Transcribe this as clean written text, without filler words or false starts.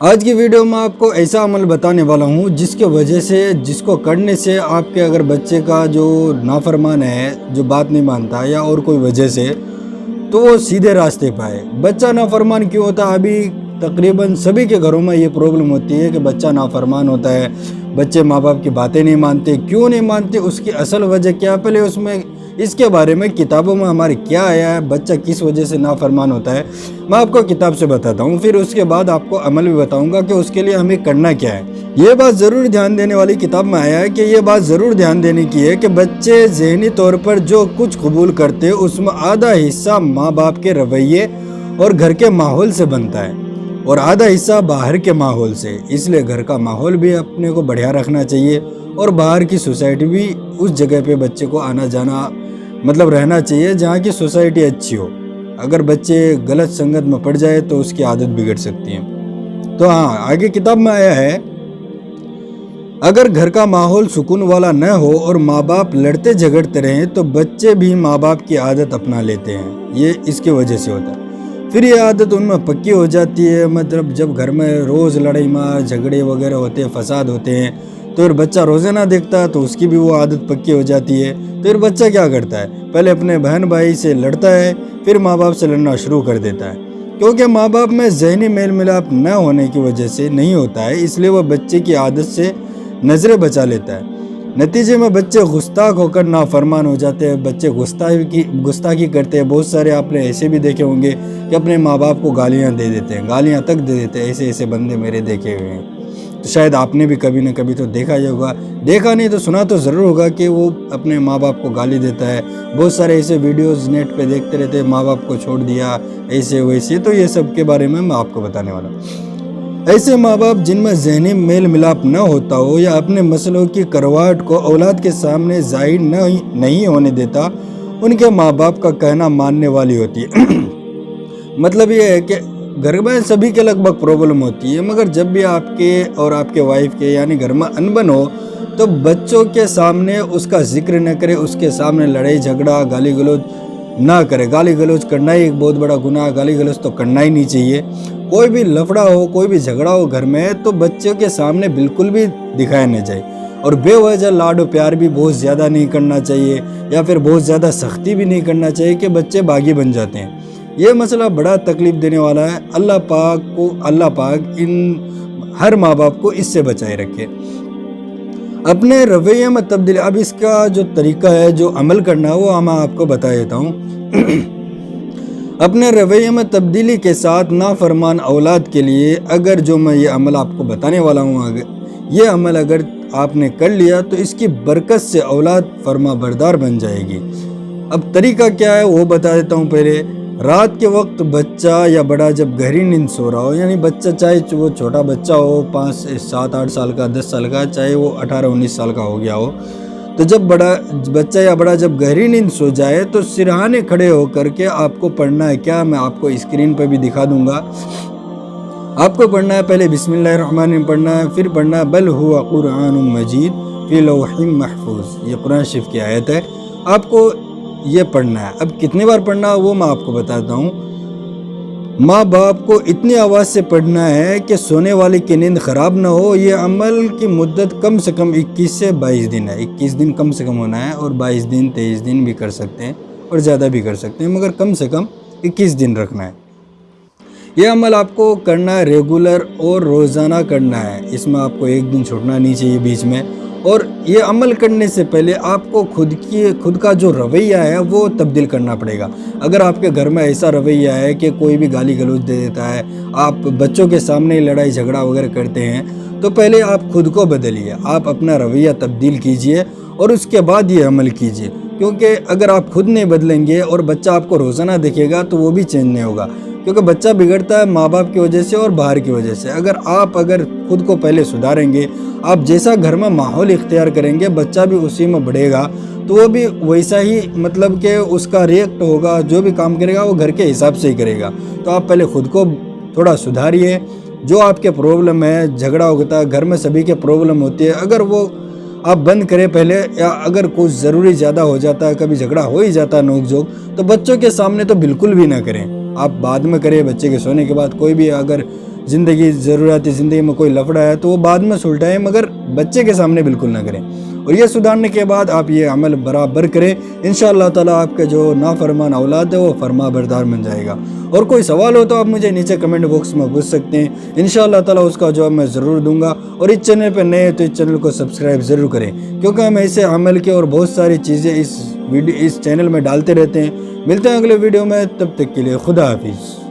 آج کی ویڈیو میں آپ کو ایسا عمل بتانے والا ہوں جس کے وجہ سے جس کو کرنے سے آپ کے اگر بچے کا جو نافرمان ہے جو بات نہیں مانتا یا اور کوئی وجہ سے تو وہ سیدھے راستے پہ آئے۔ بچہ نافرمان کیوں ہوتا ہے؟ ابھی تقریباً سبھی کے گھروں میں یہ پرابلم ہوتی ہے کہ بچہ نافرمان ہوتا ہے، بچے ماں باپ کی باتیں نہیں مانتے۔ کیوں نہیں مانتے؟ اس کی اصل وجہ کیا؟ پہلے اس کے بارے میں کتابوں میں ہمارے کیا آیا ہے، بچہ کس وجہ سے نافرمان ہوتا ہے، میں آپ کو کتاب سے بتاتا ہوں، پھر اس کے بعد آپ کو عمل بھی بتاؤں گا کہ اس کے لیے ہمیں کرنا کیا ہے۔ یہ بات ضرور دھیان دینے والی کتاب میں آیا ہے کہ یہ بات ضرور دھیان دینے کی ہے کہ بچے ذہنی طور پر جو کچھ قبول کرتے اس میں آدھا حصہ ماں باپ کے رویے اور گھر کے ماحول سے بنتا ہے اور آدھا حصہ باہر کے ماحول سے۔ اس لیے گھر کا ماحول بھی اپنے کو بڑھیا رکھنا چاہیے اور باہر کی سوسائٹی بھی اس جگہ پہ بچے کو آنا جانا رہنا چاہیے جہاں کی سوسائٹی اچھی ہو۔ اگر بچے غلط سنگت میں پڑ جائے تو اس کی عادت بگڑ سکتی ہے۔ تو آگے کتاب میں آیا ہے، اگر گھر کا ماحول سکون والا نہ ہو اور ماں باپ لڑتے جھگڑتے رہیں تو بچے بھی ماں باپ کی عادت اپنا لیتے ہیں۔ یہ اس کی وجہ سے ہوتا ہے، پھر یہ عادت ان میں پکی ہو جاتی ہے۔ جب گھر میں روز لڑائی مار جھگڑے وغیرہ ہوتے ہیں، فساد ہوتے ہیں، تو پھر بچہ روزانہ دیکھتا ہے تو اس کی بھی وہ عادت پکی ہو جاتی ہے۔ تو پھر بچہ کیا کرتا ہے؟ پہلے اپنے بہن بھائی سے لڑتا ہے، پھر ماں باپ سے لڑنا شروع کر دیتا ہے، کیونکہ ماں باپ میں ذہنی میل ملاپ نہ ہونے کی وجہ سے نہیں ہوتا ہے، اس لیے وہ بچے کی عادت سے نظریں بچا لیتا ہے۔ نتیجے میں بچے گستاخ ہو کر نافرمان ہو جاتے ہیں، بچے گستاخی کرتے ہیں۔ بہت سارے آپ نے ایسے بھی دیکھے ہوں گے کہ اپنے ماں باپ کو گالیاں دے دیتے ہیں، گالیاں تک دے دیتے ہیں۔ ایسے بندے میرے دیکھے ہوئے ہیں، تو شاید آپ نے بھی کبھی نہ کبھی تو دیکھا ہی ہوگا، دیکھا نہیں تو سنا تو ضرور ہوگا کہ وہ اپنے ماں باپ کو گالی دیتا ہے۔ بہت سارے ایسے ویڈیوز نیٹ پہ دیکھتے رہتے ہیں، ماں باپ کو چھوڑ دیا ایسے ویسے، تو یہ سب کے بارے میں آپ کو بتانے والا ہوں۔ ایسے ماں باپ جن میں ذہنی میل ملاپ نہ ہوتا ہو یا اپنے مسئلوں کی کرواہٹ کو اولاد کے سامنے ظاہر نہیں ہونے دیتا، ان کے ماں باپ کا کہنا ماننے والی ہوتی ہے۔ مطلب یہ ہے کہ گھر میں سبھی کے لگ بھگ پرابلم ہوتی ہے، مگر جب بھی آپ کے اور آپ کے وائف کے یعنی گھر میں انبن ہو تو بچوں کے سامنے اس کا ذکر نہ کرے، اس کے سامنے لڑائی جھگڑا گالی گلوچ نہ کرے۔ گالی گلوچ کرنا ہی ایک بہت بڑا گناہ ہے، گالی گلوچ تو کرنا ہی نہیں چاہیے۔ کوئی بھی لفڑا ہو، کوئی بھی جھگڑا ہو گھر میں تو بچوں کے سامنے بالکل بھی دکھایا نہ جائے، اور بے وجہ لاڈ و پیار بھی بہت زیادہ نہیں کرنا چاہیے، یا پھر بہت زیادہ سختی بھی نہیں کرنا چاہیے کہ بچے باغی بن جاتے ہیں۔ یہ مسئلہ بڑا تکلیف دینے والا ہے۔ اللہ پاک ان ہر ماں باپ کو اس سے بچائے رکھے۔ اپنے رویے میں تبدیلی، اب اس کا جو طریقہ ہے جو عمل کرنا ہے وہ میں آپ کو بتا دیتا ہوں۔ اپنے رویے میں تبدیلی کے ساتھ نافرمان اولاد کے لیے اگر جو میں یہ عمل آپ کو بتانے والا ہوں، یہ عمل اگر آپ نے کر لیا تو اس کی برکت سے اولاد فرما بردار بن جائے گی۔ اب طریقہ کیا ہے وہ بتا دیتا ہوں۔ پہلے رات کے وقت بچہ یا بڑا جب گہری نیند سو رہا ہو، یعنی بچہ چاہے وہ چھوٹا بچہ ہو 5 7 8 سال کا، 10 سال کا، چاہے وہ 18 19 سال کا ہو گیا ہو، تو جب بچہ یا بڑا جب گہری نیند سو جائے تو سرہانے کھڑے ہو کر کے آپ کو پڑھنا ہے کیا، میں آپ کو اسکرین پہ بھی دکھا دوں گا۔ آپ کو پڑھنا ہے پہلے بسم اللہ الرحمن الرحیم پڑھنا ہے، پھر پڑھنا ہے بل ہوا قرآن مجید فی لوح محفوظ، یہ قرآن شریف کی آیت ہے، آپ کو یہ پڑھنا ہے۔ اب کتنی بار پڑھنا ہے وہ میں آپ کو بتاتا ہوں۔ ماں باپ کو اتنی آواز سے پڑھنا ہے کہ سونے والے کی نیند خراب نہ ہو۔ یہ عمل کی مدت کم سے کم 21 سے 22 دن ہے، 21 دن کم سے کم ہونا ہے، اور 22 دن 23 دن بھی کر سکتے ہیں اور زیادہ بھی کر سکتے ہیں، مگر کم سے کم 21 دن رکھنا ہے۔ یہ عمل آپ کو کرنا ہے ریگولر اور روزانہ کرنا ہے، اس میں آپ کو ایک دن چھوڑنا نہیں چاہیے بیچ میں۔ اور یہ عمل کرنے سے پہلے آپ کو خود کا جو رویہ ہے وہ تبدیل کرنا پڑے گا۔ اگر آپ کے گھر میں ایسا رویہ ہے کہ کوئی بھی گالی گلوچ دے دیتا ہے، آپ بچوں کے سامنے لڑائی جھگڑا وغیرہ کرتے ہیں، تو پہلے آپ خود کو بدلیے، آپ اپنا رویہ تبدیل کیجئے اور اس کے بعد یہ عمل کیجئے۔ کیونکہ اگر آپ خود نہیں بدلیں گے اور بچہ آپ کو روزانہ دیکھے گا تو وہ بھی چینج نہیں ہوگا، کیونکہ بچہ بگڑتا ہے ماں باپ کی وجہ سے اور باہر کی وجہ سے۔ اگر خود کو پہلے سدھاریں گے، آپ جیسا گھر میں ماحول اختیار کریں گے بچہ بھی اسی میں بڑھے گا، تو وہ بھی ویسا ہی کہ اس کا ریئیکٹ ہوگا، جو بھی کام کرے گا وہ گھر کے حساب سے ہی کرے گا۔ تو آپ پہلے خود کو تھوڑا سدھاریے۔ جو آپ کے پرابلم ہے، جھگڑا ہوتا ہے گھر میں، سبھی کے پرابلم ہوتی ہے، اگر وہ آپ بند کریں پہلے، یا اگر کچھ ضروری زیادہ ہو جاتا ہے، کبھی جھگڑا ہو ہی جاتا ہے نوک جھوک، تو بچوں کے سامنے تو بالکل بھی نہ کریں، آپ بعد میں کریں، بچے کے سونے کے بعد۔ کوئی بھی اگر زندگی ضروریاتی زندگی میں کوئی لفڑا ہے تو وہ بعد میں سلٹائیں، مگر بچے کے سامنے بالکل نہ کریں، اور یہ سدھارنے کے بعد آپ یہ عمل برابر کریں، انشاءاللہ تعالیٰ آپ کا جو نافرمان اولاد ہے وہ فرما بردار بن جائے گا۔ اور کوئی سوال ہو تو آپ مجھے نیچے کمنٹ باکس میں پوچھ سکتے ہیں، انشاءاللہ تعالیٰ اس کا جواب میں ضرور دوں گا۔ اور اس چینل پہ نئے تو اس چینل کو سبسکرائب ضرور کریں، کیونکہ ہم ایسے عمل کے اور بہت ساری چیزیں اس چینل میں ڈالتے رہتے ہیں۔ ملتے ہیں اگلے ویڈیو میں، تب تک کے لیے خدا حافظ۔